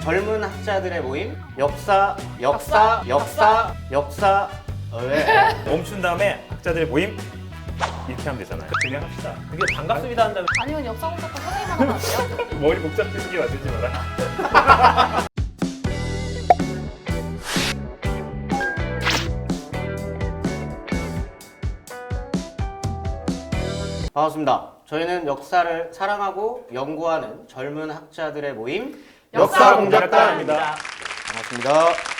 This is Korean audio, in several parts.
젊은 학자들의 모임 역사 왜? 멈춘 다음에 학자들의 모임 이렇게 하면 되잖아요. 그냥 합시다. 이게 반갑습니다 한다면 아니면 역사공작과 선생님 하나 어때요? 머리 복잡해지게 만들지 마라. 반갑습니다. 저희는 역사를 사랑하고 연구하는 젊은 학자들의 모임 역사공작단입니다. 반갑습니다. 반갑습니다.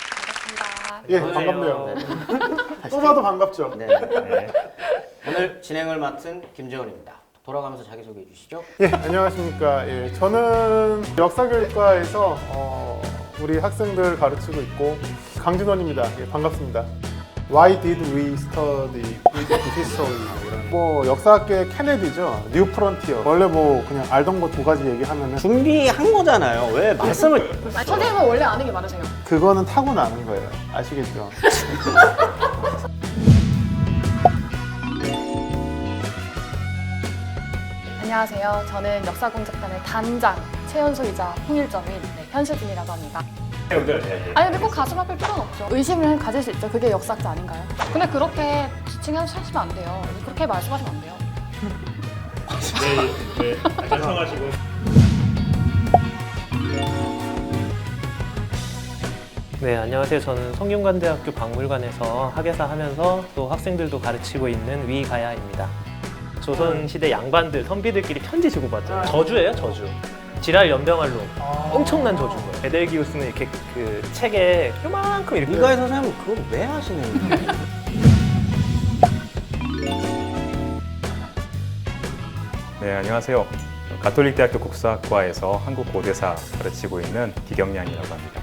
예, 반갑네요. 네. 또 봐도 반갑죠. 네. 네. 오늘 진행을 맡은 김재원입니다. 돌아가면서 자기소개해 주시죠. 예, 안녕하십니까. 예, 저는 역사교육과에서 우리 학생들 가르치고 있고 강진원입니다. 예, 반갑습니다. Why did we study history? 뭐 역사학계의 케네디죠. 뉴 프론티어. 원래 뭐 그냥 알던 거 두 가지 얘기하면은 준비한 거잖아요. 왜 말씀을 아니, 선생님은 원래 아는 게 많으세요. 그거는 타고나는 거예요. 아시겠죠? 안녕하세요. 저는 역사공작단의 단장 최연소이자 홍일점인 현수진이라고 합니다. 아니 근데 꼭 가슴 아플 필요는 없죠. 의심을 가질 수 있죠. 그게 역사학자 아닌가요? 근데 그렇게 지칭하시면 안 돼요. 그렇게 말씀하시면 안 돼요. 네. 반성하시고. 네, 안녕하세요. 저는 성균관대학교 박물관에서 학예사 하면서 또 학생들도 가르치고 있는 위가야입니다. 조선시대 양반들, 선비들끼리 편지 주고받잖아요. 저주예요, 저주. 지랄 연병알로 엄청난 저주인 거예요. 베델기우스는 이렇게 그 책에 요만큼 이렇게 이가희 선생님은 그걸 왜 하시는 거예요? 네, 안녕하세요. 가톨릭대학교 국사학과에서 한국 고대사 가르치고 있는 기경량이라고 합니다.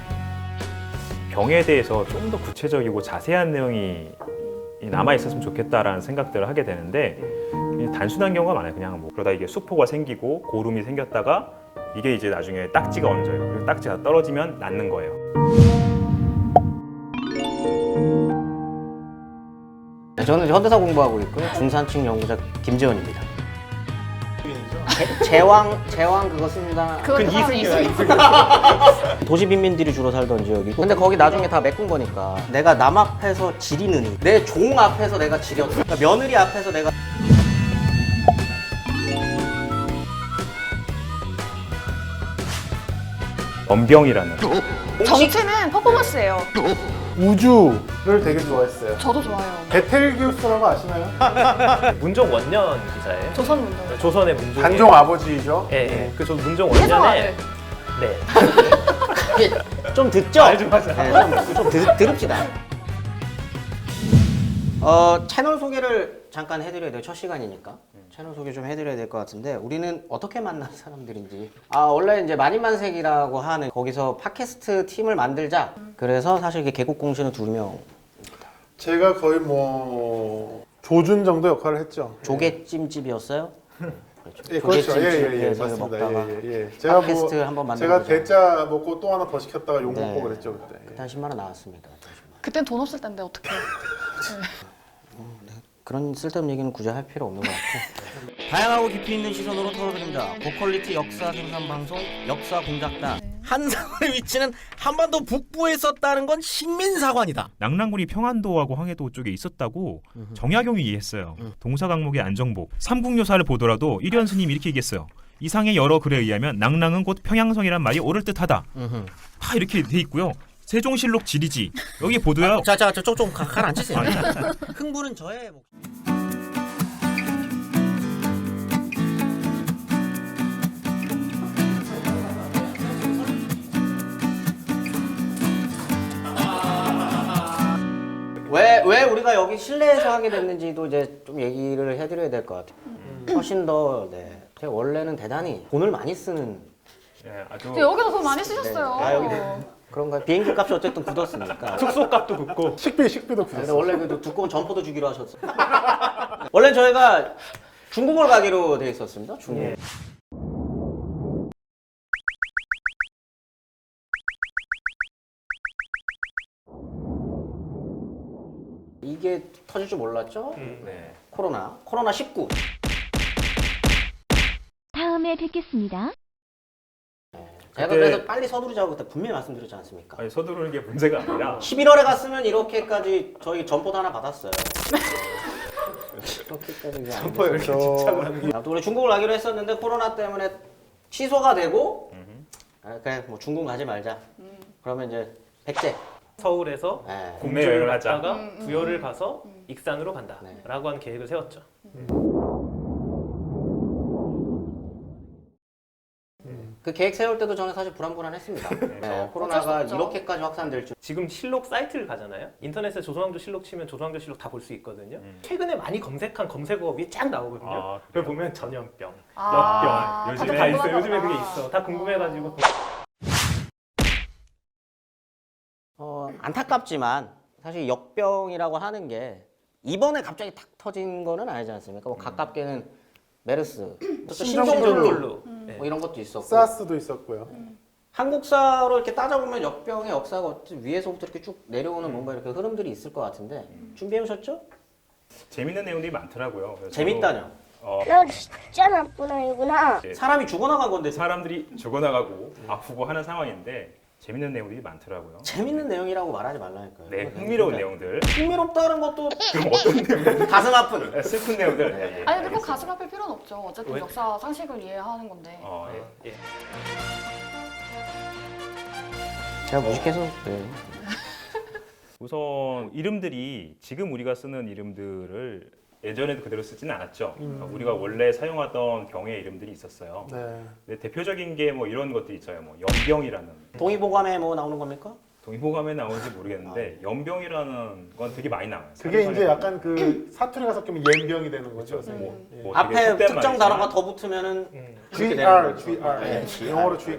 병에 대해서 좀 더 구체적이고 자세한 내용이 남아 있었으면 좋겠다라는 생각들을 하게 되는데 단순한 경우가 많아요. 그냥 뭐 그러다 이게 수포가 생기고 고름이 생겼다가 이게 이제 나중에 딱지가 얹어요. 그리고 딱지가 떨어지면 낫는 거예요. 네, 저는 현대사 공부하고 있고요. 중산층 연구자 김재원입니다. 제왕 그거 씁니다. 그건 이승이에요. 도시 빈민들이 주로 살던 지역이고 근데 거기 나중에 다 메꾼 거니까 내가 남 앞에서 지리느니 내 종 앞에서 내가 지렸다. 그러니까 며느리 앞에서 내가 엄병이라는 정치는 퍼포먼스예요. 우주를 되게 좋아했어요. 저도 좋아요. 베텔기우스라고 아시나요? 문종 원년 기사예요. 조선문도. 조선의 문종. 단종 아버지이죠. 예, 예. 그 문종 태종 원년에 아들. 네. 좀 듣죠? 알죠, 맞아. 네, 좀 들읍시다. 채널 소개를 잠깐 해드려야 돼요. 첫 시간이니까. 채널 소개 좀 해드려야 될 것 같은데 우리는 어떻게 만난 사람들인지 원래 이제 만인만색이라고 하는 거기서 팟캐스트 팀을 만들자 그래서 사실 이게 개국 공신은 2명 제가 거의 뭐 조준 정도 역할을 했죠. 조개찜집이었어요? 예, 그렇죠. 조개찜집에서 맞습니다. 먹다가 제가 팟캐스트 한번 제가 만들어보자. 대짜 먹고 또 하나 더 시켰다가 욕 네. 먹고 그랬죠 그때. 그때 한 10만 원 나왔습니다. 그땐 돈 없을 텐데 어떡해. 그런 쓸데없는 얘기는 굳이 할 필요 없는 것 같고 다양하고 깊이 있는 시선으로 털어드립니다. 고퀄리티 역사 생산 방송 역사공작단 한상원의 위치는 한반도 북부에 있었다는 건 식민사관이다. 낙랑군이 평안도하고 황해도 쪽에 있었다고 정약용이 얘기했어요. 동사 강목의 안정복, 삼국요사를 보더라도 일현 스님이 이렇게 얘기했어요. 이상의 여러 글에 의하면 낙랑은 곧 평양성이란 말이 옳을 듯하다. 이렇게 돼 있고요. 세종실록 지리지 여기 보도요. 좀 가라앉히세요. 흥부는 저의 왜 우리가 여기 실내에서 하게 됐는지도 이제 좀 얘기를 해드려야 될 것 같아요. 훨씬 더 제가 원래는 대단히 돈을 많이 쓰는 예, 아주 근데 여기서 돈 많이 쓰셨어요. 여기 그런가요? 비행기 값이 어쨌든 굳었으니까. 숙소값도 붙고. 식비도 근데 부었어요. 원래 그 두꺼운 점포도 주기로 하셨어요. 원래 저희가 중국을 가기로 돼 있었습니다. 중국. 예. 이게 터질 줄 몰랐죠? 네. 코로나 19. 다음에 뵙겠습니다. 제가 그때- 그래서 빨리 서두르자고 그때 분명히 말씀드렸지 않습니까? 아니 서두르는 게 문제가 아니라 11월에 갔으면 이렇게까지 저희 점포도 하나 받았어요. 이렇게까지 점포에 왜 이렇게 저- 집착을 하는 게 아무튼 우리 중국을 가기로 했었는데 코로나 때문에 취소가 되고 그래 뭐 중국 가지 말자. 그러면 이제 백제. 서울에서 네. 국내 여행을 하자. 갔다가 부여를 가서 익산으로 간다라고 네. 하는 계획을 세웠죠. 그 계획 세울 때도 저는 사실 불안불안했습니다. 네, 코로나가 어쩔 수 없죠. 이렇게까지 확산될 줄. 지금 실록 사이트를 가잖아요. 인터넷에 조선왕조 실록 치면 조선왕조 실록 다 볼 수 있거든요. 최근에 많이 검색한 검색어 위에 쫙 나오거든요. 아, 그걸 보면 전염병, 아, 역병, 요즘에 다들 있어요. 궁금하구나. 요즘에 그게 있어. 다 궁금해가지고. 안타깝지만 사실 역병이라고 하는 게 이번에 갑자기 탁 터진 거는 아니지 않습니까? 뭐 가깝게는 메르스, 또 신종플루 신종플루. 네. 뭐 이런 것도 있었고 사스도 있었고요. 한국사로 이렇게 따져보면 역병의 역사가 어찌 위에서부터 이렇게 쭉 내려오는 뭔가 이렇게 흐름들이 있을 것 같은데 준비해 오셨죠? 재밌는 내용들이 많더라고요. 그래서 재밌다뇨. 저도, 너 진짜 나쁜 아이구나. 사람이 죽어나간 건데 사람들이 죽어나가고 아프고 하는 상황인데 재밌는 내용들이 많더라고요. 재밌는 내용이라고 말하지 말라니까요. 네, 흥미로운 그러니까 내용들. 흥미롭다는 것도 그럼 어떤 내용들? 가슴 아픈. 네, 슬픈 내용들. 네, 예, 아니 근데 꼭 알겠습니다. 가슴 아플 필요는 없죠. 어쨌든 왜? 역사 상식을 이해하는 건데. 예. 예. 제가 무식해서 그래요. 우선 이름들이 지금 우리가 쓰는 이름들을 예전에도 그대로 쓰지는 않았죠. 우리가 원래 사용하던 병의 이름들이 있었어요. 네. 근데 대표적인 게 뭐 이런 것들이 있어요. 뭐 연병이라는 동의보감에 뭐 나오는 겁니까? 동의보감에 나오는지 모르겠는데 연병이라는 건 되게 많이 나와요. 그게 이제 사전에 약간 그 사투리가 섞이면 옌병이 되는 거죠. 그렇죠. 뭐, 예. 뭐 되게 앞에 속된 특정 말이지만 단어가 더 붙으면은 그렇게 되는 GR, 거죠. GR. 네, 예. 영어로 GR.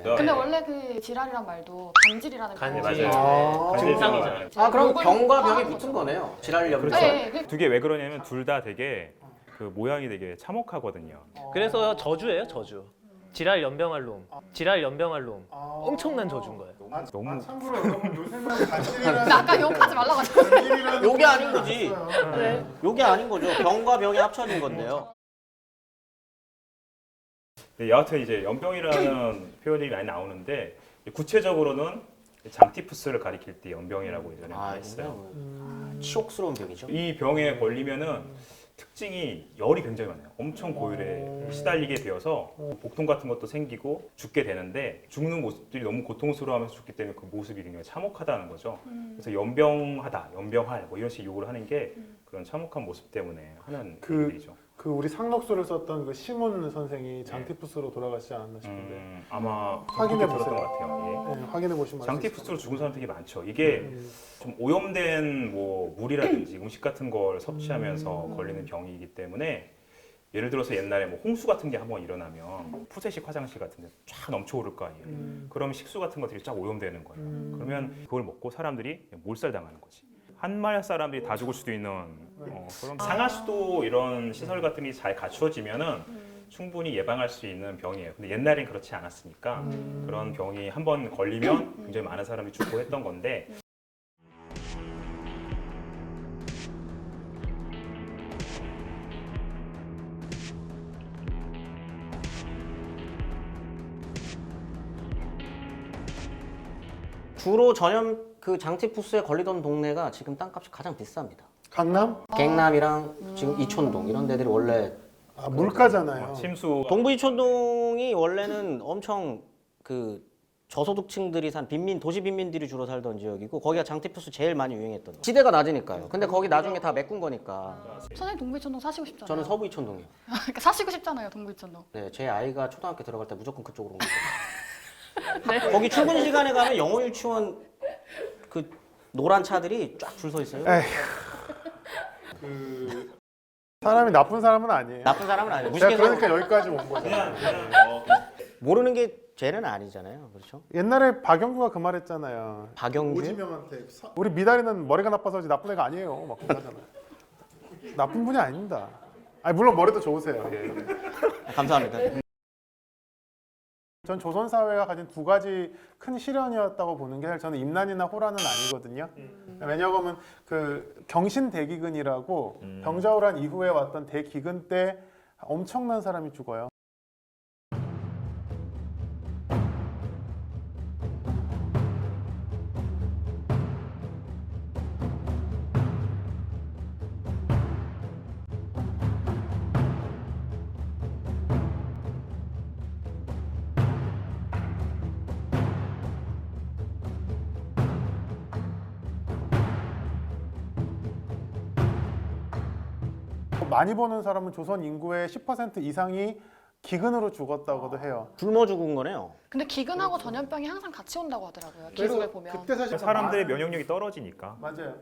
근데 네. 원래 그 질환이란 말도 간질이라는 간질, 거. 맞아요. 아. 증상이잖아요. 아 그럼 욕을 병과 하는 병이 거죠. 붙은 거네요. 질환 염증. 네, 그- 두 개 왜 그러냐면 둘 다 되게 그 모양이 되게 참혹하거든요. 그래서 저주예요, 저주. 지랄 연병할 놈, 지랄 연병할 놈. 엄청난 저주인 거예요. 너무 참고로 여러분 요새는 간질이라는 근데 아까 욕하지 말라고 하셨어요. 간질이라는 요게 아닌 거지. 네. 요게 아닌 거죠. 병과 병이 합쳐진 건데요. 네, 여하튼 이제 연병이라는 표현이 많이 나오는데 구체적으로는 장티푸스를 가리킬 때 연병이라고 예전에 했어요. 치욕스러운 병이죠. 이 병에 걸리면은 특징이 열이 굉장히 많아요. 엄청 고열에 시달리게 되어서 복통 같은 것도 생기고 죽게 되는데 죽는 모습들이 너무 고통스러워하면서 죽기 때문에 그 모습이 굉장히 참혹하다는 거죠. 그래서 연병하다, 연병할 뭐 이런 식의 욕을 하는 게 그런 참혹한 모습 때문에 하는 일이죠. 그 우리 상록수를 썼던 그 시문 선생이 장티푸스로 돌아가시지 않았나 싶은데 아마 확인해 들었던 보세요. 것 같아요. 예. 네, 확인해 보시면 장티푸스로 죽은 사람 되게 많죠. 이게 좀 오염된 뭐 물이라든지 음식 같은 걸 섭취하면서 걸리는 병이기 때문에 예를 들어서 옛날에 뭐 홍수 같은 게 한번 일어나면 푸세식 화장실 같은 데 쫙 넘쳐오를 거 아니에요. 그럼 식수 같은 것들이 쫙 오염되는 거예요. 그러면 그걸 먹고 사람들이 몰살당하는 거지. 한말 사람들이 다 죽을 수도 있는 그런 상하수도 이런 시설 같은 게 잘 갖추어지면은 충분히 예방할 수 있는 병이에요. 근데 옛날엔 그렇지 않았으니까 그런 병이 한번 걸리면 굉장히 많은 사람이 죽고 했던 건데 주로 전염 그 장티푸스에 걸리던 동네가 지금 땅값이 가장 비쌉니다. 강남? 갱남이랑 지금 이촌동 이런 데들이 원래 아, 물가잖아요. 침수 동부 이촌동이 원래는 엄청 그 저소득층들이 산 빈민 도시 빈민들이 주로 살던 지역이고 거기가 장티푸스 제일 많이 유행했던 거. 지대가 낮으니까요. 근데 거기 나중에 다 메꾼 거니까. 선생님 동부이촌동 사시고 싶잖아요. 저는 서부 이촌동이요. 그러니까 사시고 싶잖아요, 동부이촌동. 네, 제 아이가 초등학교 들어갈 때 무조건 그쪽으로 옵니다. 거기 출근 시간에 가면 영어 유치원 그 노란 차들이 쫙 줄 서 있어요. 그 사람이 나쁜 사람은 아니에요. 나쁜 사람은 아니에요. 제가 무식해서 그러니까 여기까지 온 거잖아요. 모르는 게 죄는 아니잖아요. 그렇죠? 옛날에 박영구가 그 말했잖아요. 박영규? 오지명한테 우리 미달이는 머리가 나빠서 나쁜 애가 아니에요. 막 그러잖아요. 나쁜 분이 아닙니다. 아니 물론 머리도 좋으세요. 예. 감사합니다. 전 조선 사회가 가진 두 가지 큰 시련이었다고 보는 게 사실 저는 임난이나 호란은 아니거든요. 왜냐하면 그 경신대기근이라고 병자호란 이후에 왔던 대기근 때 엄청난 사람이 죽어요. 많이 버는 사람은 조선 인구의 10% 이상이 기근으로 죽었다고도 해요. 굶어 죽은 거네요. 근데 기근하고 전염병이 항상 같이 온다고 하더라고요. 기록을 보면. 그때 사실 사람들의 면역력이 떨어지니까. 맞아요.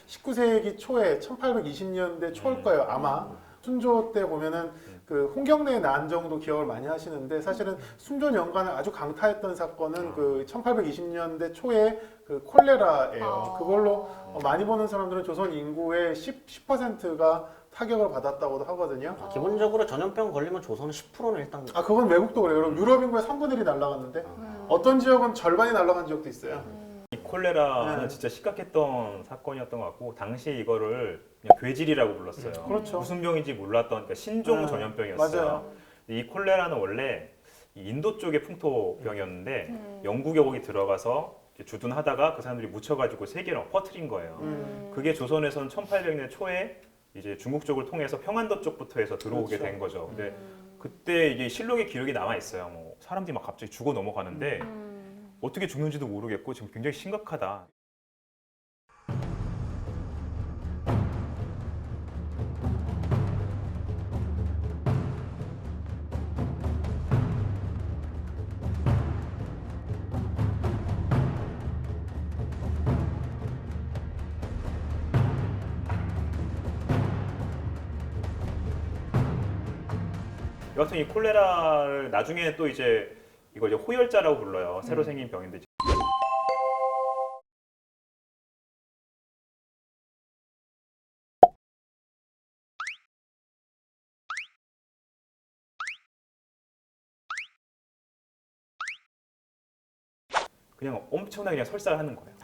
19세기 초에 1820년대 초일 거예요, 아마. 순조 때 보면은 그 홍경래 난 정도 기억을 많이 하시는데 사실은 순조 년간을 아주 강타했던 사건은 그 1820년대 초에 그 콜레라예요. 그걸로 많이 버는 사람들은 조선 인구의 10%가 타격을 받았다고도 하거든요. 기본적으로 전염병 걸리면 조선은 10%는 일단 그건 외국도 그래요. 그럼 유럽 인구의 3분의 1이 날아갔는데 어떤 지역은 절반이 날아간 지역도 있어요. 이 콜레라는 네. 진짜 심각했던 사건이었던 것 같고 당시에 이거를 그냥 괴질이라고 불렀어요. 그렇죠. 무슨 병인지 몰랐던 그러니까 신종 네. 전염병이었어요. 맞아요. 이 콜레라는 원래 이 인도 쪽의 풍토병이었는데 영국에 거기 들어가서 이제 주둔하다가 그 사람들이 묻혀가지고 세계로 퍼뜨린 거예요. 그게 조선에서는 1800년 초에 이제 중국 쪽을 통해서 평안도 쪽부터 해서 들어오게 그렇죠. 된 거죠. 근데 그때 이게 실록의 기록이 남아 있어요. 뭐 사람들이 막 갑자기 죽어 넘어가는데 어떻게 죽는지도 모르겠고 지금 굉장히 심각하다. 여하튼 이 콜레라를 나중에 또 이제 이걸 이제 호열자라고 불러요. 새로 생긴 병인데. 그냥 엄청나게 그냥 설사를 하는 거예요.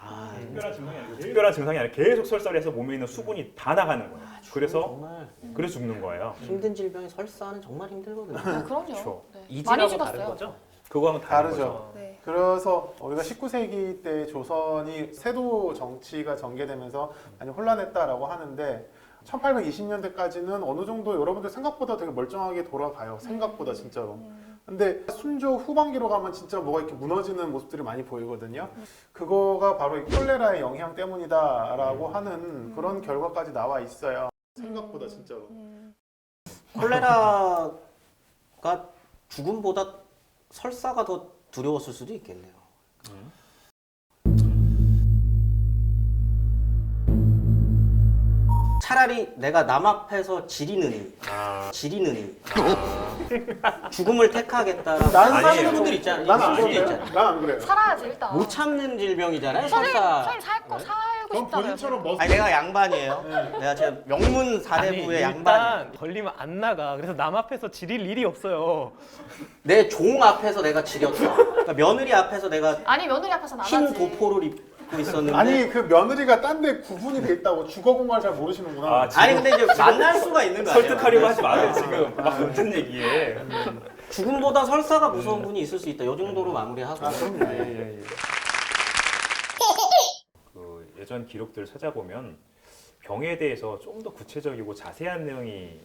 특별한 증상이 아니라 계속 설사를 해서 몸에 있는 수분이 다 나가는 거예요. 그래서 정말 그래서 죽는 거예요. 힘든 질병이 설사는 정말 힘들거든요. 그럼요. 그렇죠. 네. 이지라고 많이 다른 죽었어요. 거죠? 그거하고는 다른 다르죠. 거죠. 네. 그래서 우리가 19세기 때 조선이 세도 정치가 전개되면서 많이 혼란했다라고 하는데 1820년대까지는 어느 정도 여러분들 생각보다 되게 멀쩡하게 돌아가요. 생각보다 진짜로. 근데 순조 후반기로 가면 진짜 뭐가 이렇게 무너지는 모습들이 많이 보이거든요. 그거가 바로 이 콜레라의 영향 때문이다라고 하는 그런 결과까지 나와 있어요. 생각보다 진짜로. 콜레라가 죽음보다 설사가 더 두려웠을 수도 있겠네요. 차라리 내가 남 앞에서 지리느니 죽음을 택하겠다라고 나는 하시는 아니에요. 분들 있잖아요. 난안 있을 수 그래요. 있잖아요. 난안 그래요. 살아야지 일단. 못 참는 질병이잖아요. 선생님, 설사. 선생님 살고 그럼 싶다고요. 본인처럼 멋 아니 내가 양반이에요. 내가 제가 명문 사대부의 양반. 일단 걸리면 안 나가. 그래서 남 앞에서 지릴 일이 없어요. 내 종 앞에서 내가 지렸다. 그러니까 며느리 앞에서 내가 아니 며느리 앞에서 나가지. 흰 도포를 입고 있었는데. 아니 그 며느리가 딴 데 구분이 돼 있다고 주거공말 잘 모르시는구나. 아니 근데 이제 만날 수가 있는 거 아니에요? 설득하려고 하지 마세요 지금. 막 못된 얘기에. 죽음보다 설사가 무서운 분이 있을 수 있다. 이 정도로 마무리하고. 그 예전 기록들을 찾아보면 병에 대해서 좀 더 구체적이고 자세한 내용이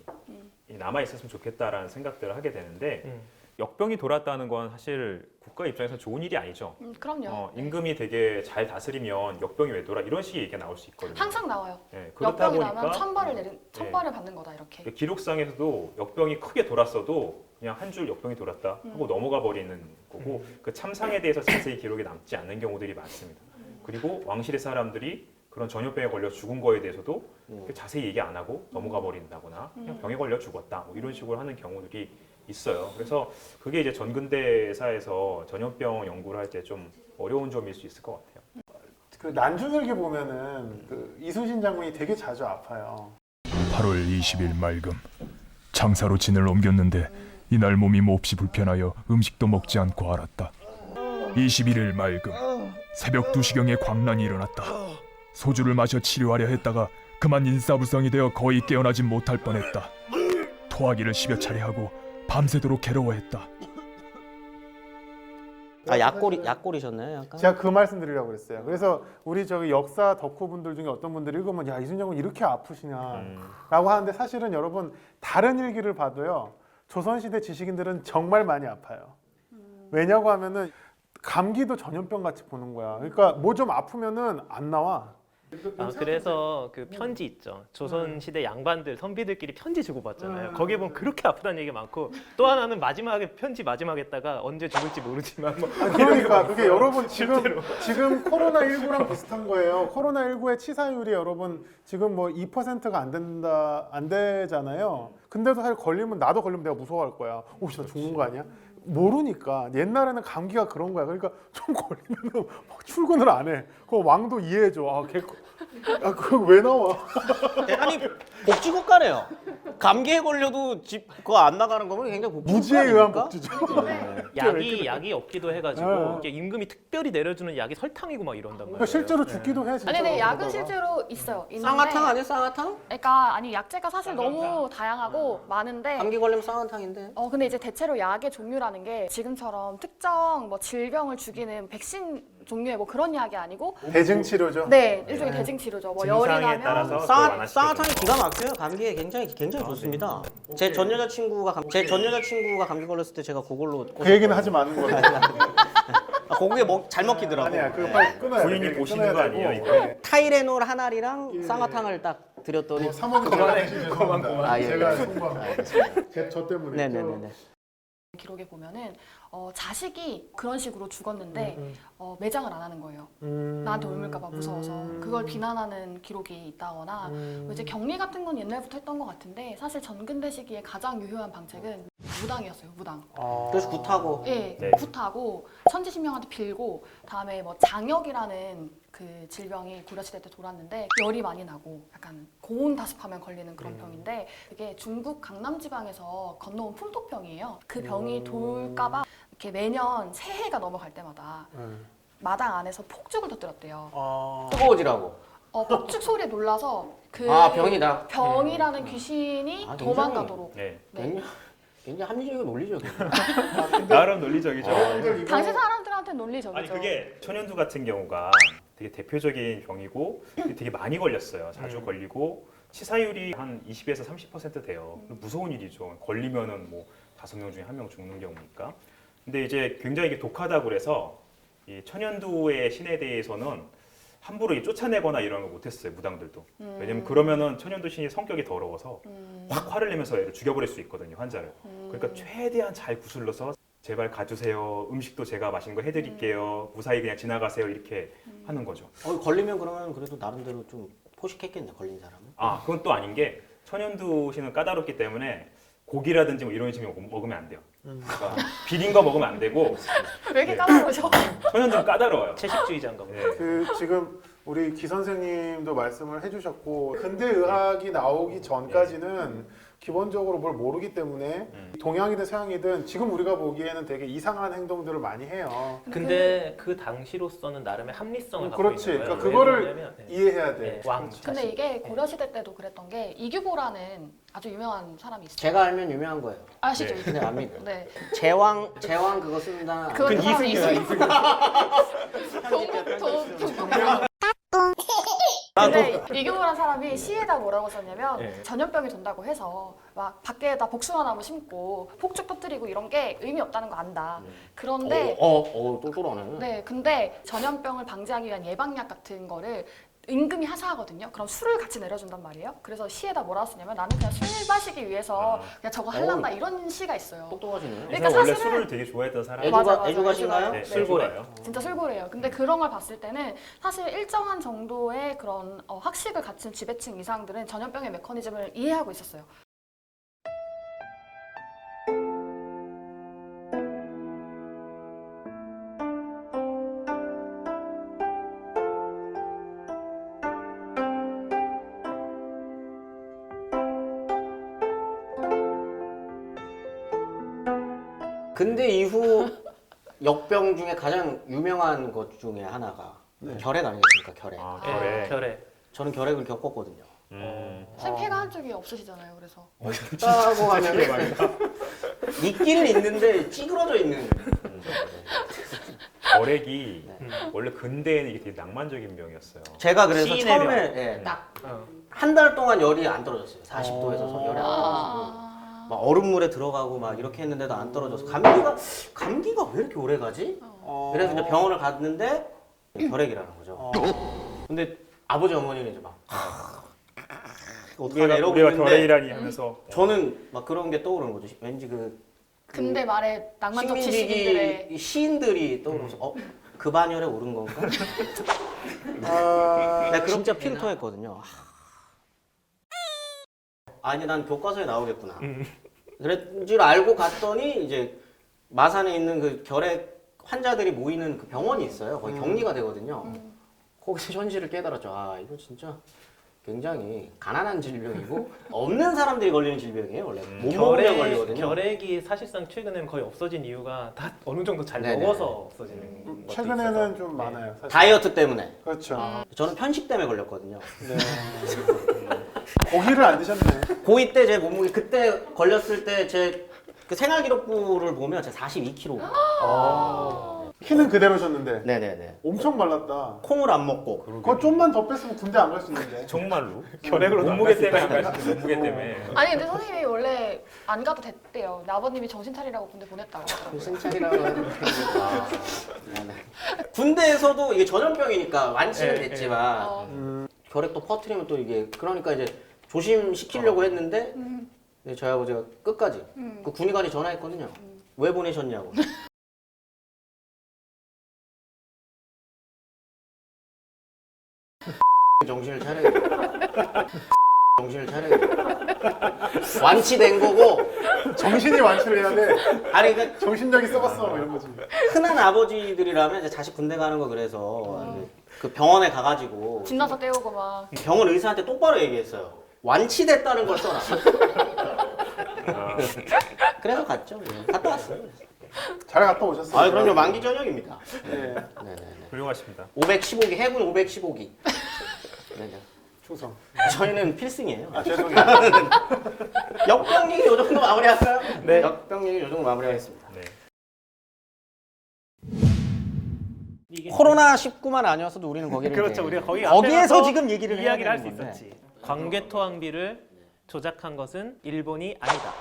남아 있었으면 좋겠다라는 생각들을 하게 되는데 역병이 돌았다는 건 사실 국가 입장에서 좋은 일이 아니죠. 그럼요. 임금이 되게 잘 다스리면 역병이 왜 돌아 이런 식의 얘기가 나올 수 있거든요. 항상 나와요. 네, 그렇다 역병이 보니까 나면 천벌을 받는 거다 이렇게. 기록상에서도 역병이 크게 돌았어도 그냥 한 줄 역병이 돌았다 하고 넘어가 버리는 거고 그 참상에 대해서 자세히 기록이 남지 않는 경우들이 많습니다. 그리고 왕실의 사람들이 그런 전염병에 걸려 죽은 거에 대해서도 자세히 얘기 안 하고 넘어가 버린다거나 그냥 병에 걸려 죽었다 뭐 이런 식으로 하는 경우들이 있어요. 그래서 그게 이제 전근대사에서 전염병 연구를 할 때 좀 어려운 점일 수 있을 것 같아요. 그 난중일기 보면은 그 이순신 장군이 되게 자주 아파요. 8월 20일 맑음 장사로 진을 옮겼는데 이날 몸이 몹시 불편하여 음식도 먹지 않고 앓았다. 21일 맑음 새벽 2시경에 광란이 일어났다. 소주를 마셔 치료하려 했다가 그만 인사불성이 되어 거의 깨어나지 못할 뻔했다. 토하기를 10여 차례 하고 밤새도록 괴로워했다. 아 약골이셨나요? 약간? 제가 그 말씀 드리려고 그랬어요. 그래서 우리 저기 역사 덕후분들 중에 어떤 분들이 읽으면 야 이순신 장군 이렇게 아프시냐라고 하는데 사실은 여러분 다른 일기를 봐도요. 조선시대 지식인들은 정말 많이 아파요. 왜냐고 하면은 감기도 전염병 같이 보는 거야. 그러니까 뭐 좀 아프면은 안 나와. 그래서 그 편지 있죠. 조선 시대 양반들 선비들끼리 편지 주고받잖아요. 거기에 보면 그렇게 아프다는 얘기 많고 또 하나는 마지막에 편지 마지막에다가 언제 죽을지 모르지만 뭐 그러니까 그게 여러분 지금 코로나19랑 비슷한 거예요. 코로나19의 치사율이 여러분 지금 뭐 2%가 안 되잖아요. 근데도 사실 걸리면 나도 걸리면 내가 무서워할 거야. 오, 나 죽는 거 아니야? 모르니까. 옛날에는 감기가 그런 거야. 그러니까 좀 걸리면 막 출근을 안 해. 그 왕도 이해해줘. 그거 왜 나와? 아니 복지국가네요. 감기에 걸려도 집 그거 안 나가는 거면 굉장히 복지국가 무지에 의한 아닙니까? 복지죠. 약이 없기도 해가지고 네. 이게 임금이 특별히 내려주는 약이 설탕이고 막 이런단 말이에요. 그러니까 실제로 죽기도 해. 진짜로. 아니, 네, 약은 그러다가. 실제로 있어요. 있는데, 쌍화탕 아니에요? 쌍화탕? 그러니까 아니 약재가 사실 너무 다양하고 많은데. 감기 걸리면 쌍화탕인데. 근데 이제 대체로 약의 종류라는 게 지금처럼 특정 뭐 질병을 죽이는 백신 종류의 뭐 그런 약이 아니고, 대증 치료죠. 네, 일종의 대증 치료죠. 뭐 열이 증상에 나면 따라서 쌍화탕이 기가 막혀요. 감기에 굉장히 좋습니다. 제 전 여자친구가 감기 걸렸을 때 제가 그걸로 그 얘기는 하지 마는 거예요. 그게 잘 먹히더라고. 아니야, 그거 빨리 끊어야 돼. 부인이 그 보시는 끊어야 거 되고. 아니에요, 이거? 네. 타이레놀 하나리랑 쌍화탕을 딱 드렸더니 사모님 죄송합니다. 아, 예. 제가 홍보합니다. 저 때문에. 네네네. 기록에 보면은 자식이 그런 식으로 죽었는데 매장을 안 하는 거예요. 나한테 옮을까봐 무서워서 그걸 비난하는 기록이 있다거나 이제 격리 같은 건 옛날부터 했던 것 같은데 사실 전근대 시기에 가장 유효한 방책은 무당이었어요. 무당. 그래서 굿하고. 예, 네. 굿하고 천지신명한테 빌고 다음에 뭐 장역이라는 그 질병이 고려시대 때 돌았는데 열이 많이 나고 약간 고온다습하면 걸리는 그런 병인데 그게 중국 강남 지방에서 건너온 품토병이에요. 그 병이 돌까봐 이렇게 매년 새해가 넘어갈 때마다 마당 안에서 폭죽을 터뜨렸대요. 뜨거워지라고. 폭죽 소리에 놀라서 그 병이다. 병이라는 귀신이 아, 도망가도록. 네. 네. 굉장히 합리적이고 논리적이에요. 나름 논리적이죠. 당시 사람들한테 논리적이죠. 아니 그게 천연두 같은 경우가 되게 대표적인 병이고 되게 많이 걸렸어요. 자주 걸리고 치사율이 한 20에서 30% 돼요. 무서운 일이죠. 걸리면은 뭐 5명 중에 1명 죽는 경우니까. 근데 이제 굉장히 이게 독하다고 그래서 이 천연두의 신에 대해서는 함부로 쫓아내거나 이런 걸 못했어요. 무당들도. 왜냐면 그러면은 천연두 신이 성격이 더러워서 확 화를 내면서 얘를 죽여버릴 수 있거든요. 환자를. 그러니까 최대한 잘 구슬러서 제발 가주세요. 음식도 제가 맛있는 거 해드릴게요. 무사히 그냥 지나가세요. 이렇게 하는 거죠. 걸리면 그러면 그래도 나름대로 좀 포식했겠네. 걸린 사람은. 아, 그건 또 아닌 게 천연두 신은 까다롭기 때문에 고기라든지 뭐 이런 식이 먹으면 안 돼요. 그러니까 비린 거 먹으면 안 되고 왜 이렇게 까다로우셔? 천연두는 까다로워요. 채식주의자인가 보다. 네. 그 지금 우리 기 선생님도 말씀을 해주셨고 근대 의학이 나오기 전까지는 기본적으로 뭘 모르기 때문에 동양이든 서양이든 지금 우리가 보기에는 되게 이상한 행동들을 많이 해요. 근데 그 당시로서는 나름의 합리성을 갖고 그렇지. 있는 거예요. 그러니까 그거를 왜 그러냐면, 이해해야 돼. 네, 왕 근데 자신. 이게 고려시대 때도 그랬던 게 이규보라는 아주 유명한 사람이 있어요. 제가 알면 유명한 거예요. 아시죠? 네. 이규보? 근데 안 믿어요. 네. 제왕 그거 쓴다. 그건 이승이요. 근데 이규보라는 사람이 시에다 뭐라고 썼냐면 네. 전염병이 돈다고 해서 막 밖에다 복숭아나무 심고 폭죽 터뜨리고 이런 게 의미 없다는 거 안다. 그런데 똘똘하네. 네, 근데 전염병을 방지하기 위한 예방약 같은 거를 임금이 하사하거든요. 그럼 술을 같이 내려준단 말이에요. 그래서 시에다 뭐라고 쓰냐면 나는 그냥 술 마시기 위해서 그냥 저거 할란다 이런 시가 있어요. 똑똑하시네요. 그러니까 그래서 원래 사실은- 술을 되게 좋아했던 사람이 맞아. 애주가신가요? 네, 술고래. 술고래요. 진짜 술고래예요. 근데 그런 걸 봤을 때는 사실 일정한 정도의 그런 학식을 갖춘 지배층 이상들은 전염병의 메커니즘을 이해하고 있었어요. 근데 이후 역병 중에 가장 유명한 것 중에 하나가 결핵 아니겠습니까? 결핵. 아, 네, 결핵. 결핵. 저는 결핵을 겪었거든요. 생패가 한 적이 없으시잖아요. 그래서 있다고 하면 있기는 있는데 찌그러져 있는. 결핵이 원래 근대에는 이게 되게 낭만적인 병이었어요. 제가 그래서 시인의 처음에 딱 한 달 동안 열이 안 떨어졌어요. 40도에서 열이 안 떨어지고 막 얼음물에 들어가고 막 이렇게 했는데도 안 떨어져서 감기가 왜 이렇게 오래 가지? 그래서 이제 병원을 갔는데 결핵이라는 거죠. 근데 아버지 어머니는 이제 막 어떡하냐 우리가 이러고 우리가 있는데 결혼이라니 하면서 저는 막 그런 게 떠오르는 거죠. 왠지 그 근데 말에 낭만적 지식인들의 식민지기 시인들이 떠오르면서 그 반열에 오른 건가? 내가 진짜 필터했거든요. 아니 난 교과서에 나오겠구나. 그랬는 줄 알고 갔더니 이제 마산에 있는 그 결핵 환자들이 모이는 그 병원이 있어요. 거기 격리가 되거든요. 거기서 현실을 깨달았죠. 아 이거 진짜 굉장히 가난한 질병이고 없는 사람들이 걸리는 질병이에요. 원래 못 먹으면 걸리거든요. 결핵이 사실상 최근에는 거의 없어진 이유가 다 어느 정도 잘 네네. 먹어서 없어지는 것도 최근에는 있어서. 좀 많아요. 사실. 다이어트 때문에. 그렇죠. 저는 편식 때문에 걸렸거든요. 네. 고기를 안 드셨네. 고2 때 제 몸무게 그때 걸렸을 때 제 그 생활기록부를 보면 제가 42kg. 키는 그대로셨는데 네네네. 엄청 말랐다. 콩을 안 먹고. 그거 좀만 더 뺐으면 군대 안 갈 수 있는데. 정말로 결핵으로 몸무게 때문에 안 가시는 몸무게 때문에. 아니 근데 선생님이 원래 안 가도 됐대요. 근데 아버님이 정신 차리라고 군대 보냈다고 하더라고요. 신차리라고 하는 군대에서도 이게 전염병이니까 완치는 네, 됐지만 결핵도 퍼뜨리면 또 이게 그러니까 이제 조심시키려고 했는데 네, 저희 아버지가 끝까지 그 군의관이 전화했거든요. 왜 보내셨냐고. 정신을 차려야 돼. 정신을 차려야 돼. 완치된 거고. 정신이 완치를 해야 돼. 아니 그러니까 정신력이 썩었어 뭐 이런 거지. 흔한 아버지들이라면 이제 자식 군대 가는 거 그래서 그 병원에 가가지고 진단서 떼우고 막. 병원 의사한테 똑바로 얘기했어요. 완치됐다는 걸 써라. 그래서 갔죠. 예. 갔다 왔어요. 잘 갔다 오셨어요. 아 그럼요. 만기 전역입니다. 네. 네네네. 훌륭하십니다. 515기 해군 515기. 네네. 충성. 저희는 필승이에요. 아 죄송해요. 역병 얘기 요 정도 마무리할까요? 네. 역병 얘기 요 정도 마무리하겠습니다. 네. 코로나 19만 아니었어도 우리는 거기를 그렇죠. 이제 우리가 거기 거기에서 앞에 가서 지금 얘기를 해야 이야기를 할 수 되는 건데. 있었지. 광개토항비를 조작한 것은 일본이 아니다.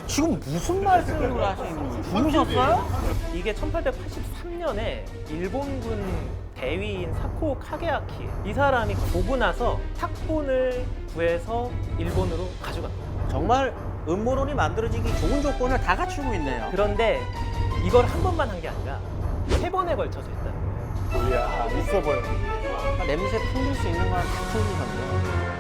지금 무슨 말씀을 하시는 거예요? 죽으셨어요? 이게 1883년에 일본군 대위인 사코 카게아키 이 사람이 보고 나서 탁본을 구해서 일본으로 가져갑니다. 정말 음모론이 만들어지기 좋은 조건을 다 갖추고 있네요. 그런데 이걸 한 번만 한 게 아니라 3번에 걸쳐서 했다는 거예요. 이야 있어 보여. 냄새 풍길 수 있는 건 다 풍기셨네요.